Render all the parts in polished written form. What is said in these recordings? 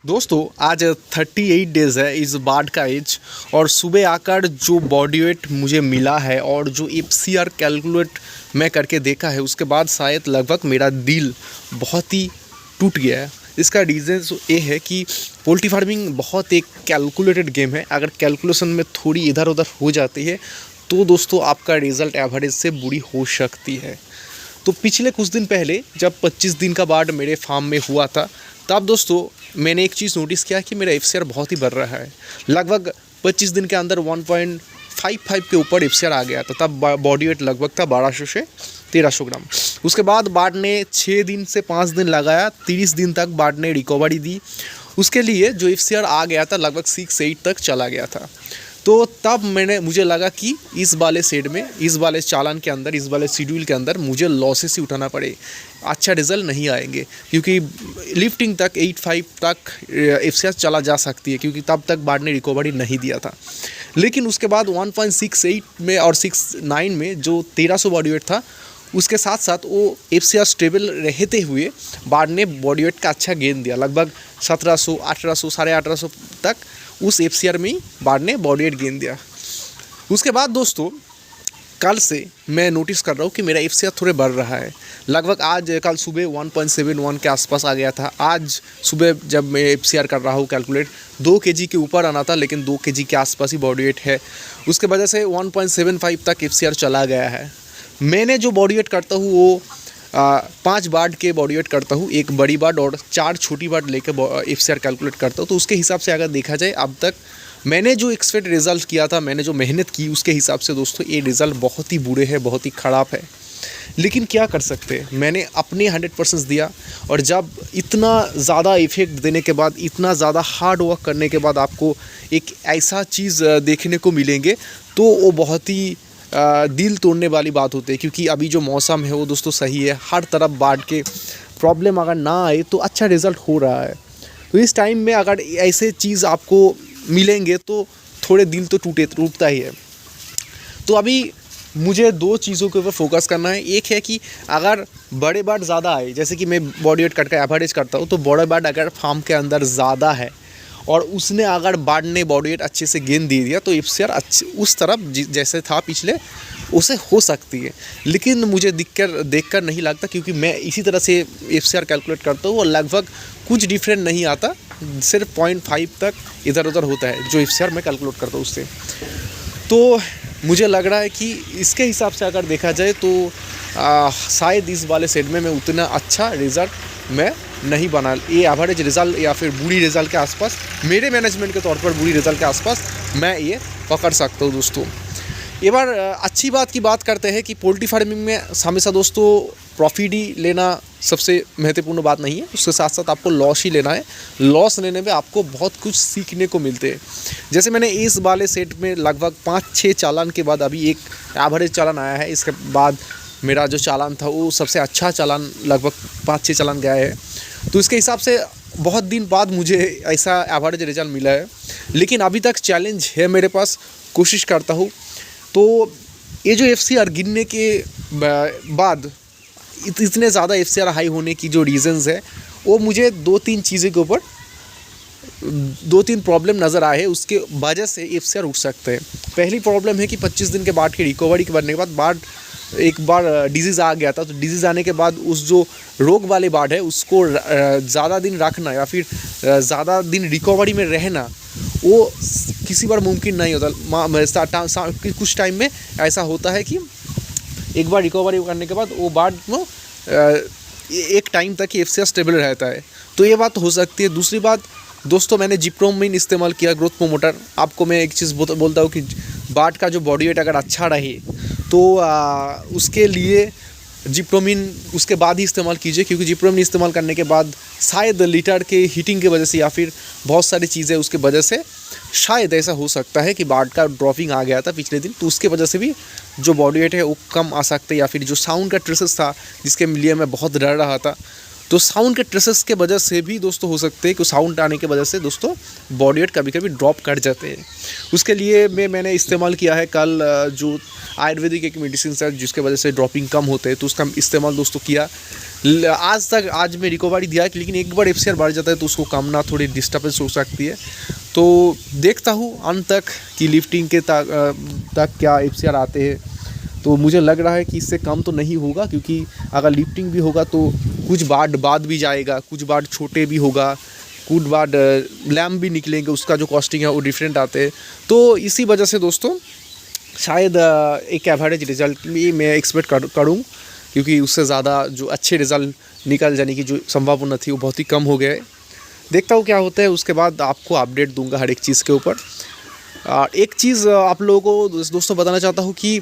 दोस्तों आज 38 डेज़ है इस बाढ़ का एज। और सुबह आकर जो बॉडी वेट मुझे मिला है और जो एफसीआर कैलकुलेट मैं करके देखा है, उसके बाद शायद लगभग मेरा दिल बहुत ही टूट गया है। इसका रीज़न ये है कि पोल्ट्री फार्मिंग बहुत एक कैलकुलेटेड गेम है। अगर कैलकुलेशन में थोड़ी इधर उधर हो जाती है तो दोस्तों आपका रिज़ल्ट एवरेज से बुरी हो सकती है। तो पिछले कुछ दिन पहले जब 25 दिन का बाढ़ मेरे फार्म में हुआ था, तब दोस्तों मैंने एक चीज़ नोटिस किया कि मेरा एफसीआर बहुत ही बढ़ रहा है। लगभग 25 दिन के अंदर 1.55 के ऊपर एफसीआर आ गया था। तब बॉडी वेट लगभग था 1200 से 1300 ग्राम। उसके बाद बाढ़ ने 6 दिन से 5 दिन लगाया, 30 दिन तक बाढ़ ने रिकवरी दी। उसके लिए जो एफसीआर आ गया था लगभग 6-8 तक चला गया था। तो तब मुझे लगा कि इस वाले सेड में, इस वाले चालान के अंदर, इस वाले शेड्यूल के अंदर मुझे लॉसेस ही उठाना पड़े, अच्छा रिजल्ट नहीं आएंगे। क्योंकि लिफ्टिंग तक 85 तक एफसीआर चला जा सकती है, क्योंकि तब तक बाढ़ ने रिकवरी नहीं दिया था। लेकिन उसके बाद 1.68 में और 69 में जो 1300 बॉडी वेट था, उसके साथ साथ वो एफसीआर स्टेबल रहते हुए बाढ़ ने बॉडी वेट का अच्छा गेन दिया। लगभग 1700, 1800, 1850 तक उस एफसीआर में ही बाढ़ ने बॉडी वेट गेन दिया। उसके बाद दोस्तों कल से मैं नोटिस कर रहा हूँ कि मेरा एफसीआर थोड़े बढ़ रहा है। लगभग कल सुबह 1.71 के आसपास आ गया था। आज सुबह जब मैं एफसीआर कर रहा हूँ कैलकुलेट, 2 केजी के ऊपर आना था, लेकिन 2 केजी के आसपास ही बॉडी वेट है। उसके वजह से 1.75 तक एफसीआर चला गया है। मैंने जो बॉडी वेट करता हूँ वो 5 बार्ड के बॉडी वेट करता हूँ, 1 बड़ी बार्ड और 4 छोटी बार्ड लेकर एफसीआर कैलकुलेट करता हूँ। तो उसके हिसाब से अगर देखा जाए, अब तक मैंने जो एक्सपेक्ट रिजल्ट किया था, मैंने जो मेहनत की, उसके हिसाब से दोस्तों ये रिज़ल्ट बहुत ही बुरे हैं, बहुत ही ख़राब है। लेकिन क्या कर सकते हैं, मैंने अपने 100% दिया। और जब इतना ज़्यादा इफ़ेक्ट देने के बाद, इतना ज़्यादा हार्ड वर्क करने के बाद आपको एक ऐसा चीज़ देखने को मिलेंगे, तो वो बहुत ही दिल तोड़ने वाली बात होती है। क्योंकि अभी जो मौसम है वो दोस्तों सही है, हर तरफ बाढ़ के प्रॉब्लम अगर ना आए तो अच्छा रिज़ल्ट हो रहा है। तो इस टाइम में अगर ऐसे चीज़ आपको मिलेंगे तो थोड़े दिल तो टूटता ही है। तो अभी मुझे 2 चीज़ों के ऊपर फोकस करना है। एक है कि अगर बड़े बाढ़ ज़्यादा आए, जैसे कि मैं बॉडी वेट करके एवरेज करता हूँ, तो बड़े बाढ़ अगर फार्म के अंदर ज़्यादा है और उसने अगर बाढ़ ने बॉडी वेट अच्छे से गेन दे दिया, तो एफसीआर अच्छे उस तरफ जैसे था पिछले उसे हो सकती है। लेकिन मुझे देखकर नहीं लगता, क्योंकि मैं इसी तरह से एफसीआर कैलकुलेट करता हूँ और लगभग कुछ डिफरेंट नहीं आता, सिर्फ 0.5 तक इधर उधर होता है जो एफसीआर मैं कैलकुलेट करता हूँ उससे। तो मुझे लग रहा है कि इसके हिसाब से अगर देखा जाए तो शायद इस वाले सेट में मैं उतना अच्छा रिज़ल्ट मैं नहीं बना, ये एवरेज रिज़ल्ट या फिर बुरी रिज़ल्ट के आसपास, मेरे मैनेजमेंट के तौर पर बुरी रिज़ल्ट के आसपास मैं ये पकड़ सकता हूँ दोस्तों। एक बार अच्छी बात की बात करते हैं कि पोल्ट्री फार्मिंग में हमेशा दोस्तों प्रॉफिट ही लेना सबसे महत्वपूर्ण बात नहीं है, उसके साथ साथ आपको लॉस ही लेना है। लॉस लेने में आपको बहुत कुछ सीखने को मिलते हैं। जैसे मैंने इस वाले सेट में लगभग 5-6 चालान के बाद अभी एक एवरेज चालान आया है। इसके बाद मेरा जो चालान था वो सबसे अच्छा चालान, लगभग 5-6 चालान गया है। तो इसके हिसाब से बहुत दिन बाद मुझे ऐसा एवरेज रिजल्ट मिला है। लेकिन अभी तक चैलेंज है मेरे पास, कोशिश करता हूँ। तो ये जो एफसीआर गिरने के बाद इतने ज़्यादा एफसीआर हाई होने की जो रीज़न्स है, वो मुझे 2-3 चीज़ों के ऊपर 2-3 प्रॉब्लम नज़र आए हैं। उसके वजह से एफसीआर उठ सकते हैं। पहली प्रॉब्लम है कि 25 दिन के बाद की रिकवरी करने के बाद एक बार डिजीज़ आ गया था। तो डिजीज़ आने के बाद उस जो रोग वाले बाढ़ है उसको ज़्यादा दिन रखना या फिर ज़्यादा दिन रिकवरी में रहना, वो किसी बार मुमकिन नहीं होता। कुछ टाइम में ऐसा होता है कि एक बार रिकवरी करने के बाद वो बाढ़ में एक टाइम तक ही एफसीआर स्टेबल रहता है। तो ये बात हो सकती है। दूसरी बात दोस्तों, मैंने जिप्रोमिन इस्तेमाल किया, ग्रोथ प्रोमोटर। आपको मैं एक चीज़ बोलता हूँ कि बाढ़ का जो बॉडी वेट अगर अच्छा रहे तो उसके लिए जिप्रोमिन उसके बाद ही इस्तेमाल कीजिए। क्योंकि जिप्रोमिन इस्तेमाल करने के बाद शायद लीटर के हीटिंग की वजह से या फिर बहुत सारी चीज़ें उसके वजह से शायद ऐसा हो सकता है कि बाढ़ का ड्रॉपिंग आ गया था पिछले दिन, तो उसके वजह से भी जो बॉडी वेट है वो कम आ सकते हैं। या फिर जो साउंड का ट्रेसेस था जिसके लिए मैं बहुत डर रहा था, तो साउंड के ट्रेसेस के वजह से भी दोस्तों हो सकते हैं कि साउंड आने की वजह से दोस्तों बॉडी वेट कभी कभी ड्रॉप कर जाते हैं। उसके लिए मैंने इस्तेमाल किया है कल जो आयुर्वेदिक एक मेडिसिन है जिसके वजह से ड्रॉपिंग कम होते हैं, तो उसका इस्तेमाल दोस्तों किया। आज मैं रिकवरी दिया है, लेकिन एक बार FCR बढ़ जाता है तो उसको कामना थोड़ी डिस्टर्बेंस हो सकती है। तो देखता हूँ अंत तक कि लिफ्टिंग के तक क्या FCR आते हैं। तो मुझे लग रहा है कि इससे कम तो नहीं होगा, क्योंकि अगर लिफ्टिंग भी होगा तो कुछ बार बाद भी जाएगा, कुछ बार छोटे भी होगा, कुछ बार लैम्प भी निकलेंगे, उसका जो कॉस्टिंग है वो डिफरेंट आते हैं। तो इसी वजह से दोस्तों शायद एक एवरेज रिज़ल्ट भी मैं एक्सपेक्ट करूँ, क्योंकि उससे ज़्यादा जो अच्छे रिज़ल्ट निकल जाने की जो संभावना थी वो बहुत ही कम हो गया है। देखता हूँ क्या होता है, उसके बाद आपको अपडेट दूंगा हर एक चीज़ के ऊपर। एक चीज़ आप लोगों को दोस्तों बताना चाहता हूँ कि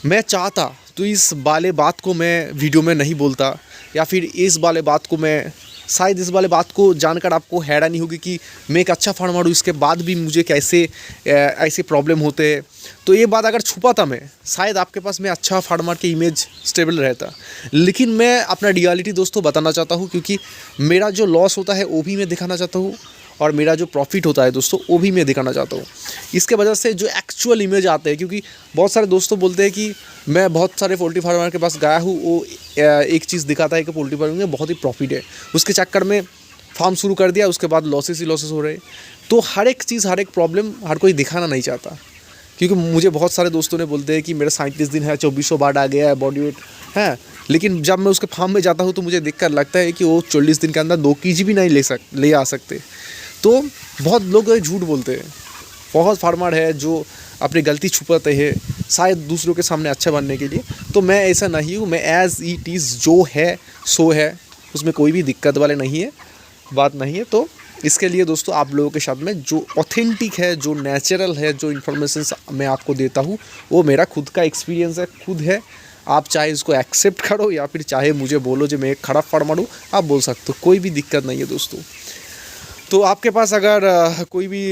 मैं चाहता तो इस वाले बात को मैं वीडियो में नहीं बोलता, या फिर इस वाले बात को मैं शायद इस वाले बात को जानकर आपको हैरानी होगी कि मैं एक अच्छा फार्मर हूँ, इसके बाद भी मुझे कैसे ऐसे प्रॉब्लम होते हैं। तो ये बात अगर छुपाता मैं, शायद आपके पास में अच्छा फार्मर की इमेज स्टेबल रहता। लेकिन मैं अपना रियलिटी दोस्तों बताना चाहता हूँ, क्योंकि मेरा जो लॉस होता है वो भी मैं दिखाना चाहता हूँ, और मेरा जो प्रॉफिट होता है दोस्तों वो भी मैं दिखाना चाहता हूँ। इसके वजह से जो एक्चुअल इमेज आते हैं, क्योंकि बहुत सारे दोस्तों बोलते हैं कि मैं बहुत सारे पोल्ट्री फार्मर के पास गया हूँ, वो एक चीज़ दिखाता है कि पोल्ट्री फार्मिंग में बहुत ही प्रॉफिट है, उसके चक्कर में फार्म शुरू कर दिया, उसके बाद लॉसेस ही लॉसेस हो रहे। तो हर एक चीज़, हर एक प्रॉब्लम हर कोई दिखाना नहीं चाहता, क्योंकि मुझे बहुत सारे दोस्तों ने बोलते हैं कि मेरा 37 दिन है, 2400 बाढ़ आ गया है, बॉडी वेट है। लेकिन जब मैं उसके फार्म में जाता हूँ तो मुझे देखकर लगता है कि वो 40 दिन के अंदर 2 kg भी नहीं ले आ सकते। तो बहुत लोग झूठ बोलते हैं। बहुत फार्मर है जो अपनी गलती छुपाते हैं, शायद दूसरों के सामने अच्छा बनने के लिए। तो मैं ऐसा नहीं हूँ, मैं एज इट इज़ जो है सो है, उसमें कोई भी दिक्कत वाले नहीं है, बात नहीं है। तो इसके लिए दोस्तों आप लोगों के साथ में जो ऑथेंटिक है, जो नेचुरल है, जो इन्फॉर्मेशन मैं आपको देता हूँ वो मेरा खुद का एक्सपीरियंस है, खुद है। आप चाहे इसको एक्सेप्ट करो या फिर चाहे मुझे बोलो जो मैं एक खराब फार्मर हूँ, आप बोल सकते हो, कोई भी दिक्कत नहीं है दोस्तों। तो आपके पास अगर कोई भी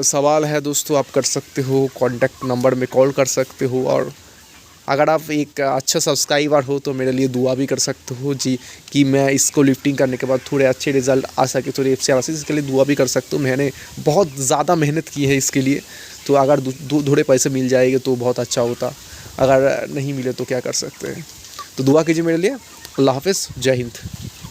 सवाल है दोस्तों, आप कर सकते हो, कॉन्टैक्ट नंबर में कॉल कर सकते हो। और अगर आप एक अच्छा सब्सक्राइबर हो तो मेरे लिए दुआ भी कर सकते हो जी, कि मैं इसको लिफ्टिंग करने के बाद थोड़े अच्छे रिज़ल्ट आ सके, थोड़े FCR आ सके, इसके लिए दुआ भी कर सकते हो। मैंने बहुत ज़्यादा मेहनत की है इसके लिए, तो अगर थोड़े पैसे मिल जाएंगे तो बहुत अच्छा होता, अगर नहीं मिले तो क्या कर सकते हैं। तो दुआ कीजिए मेरे लिए। अल्लाह हाफ़िज़, जय हिंद।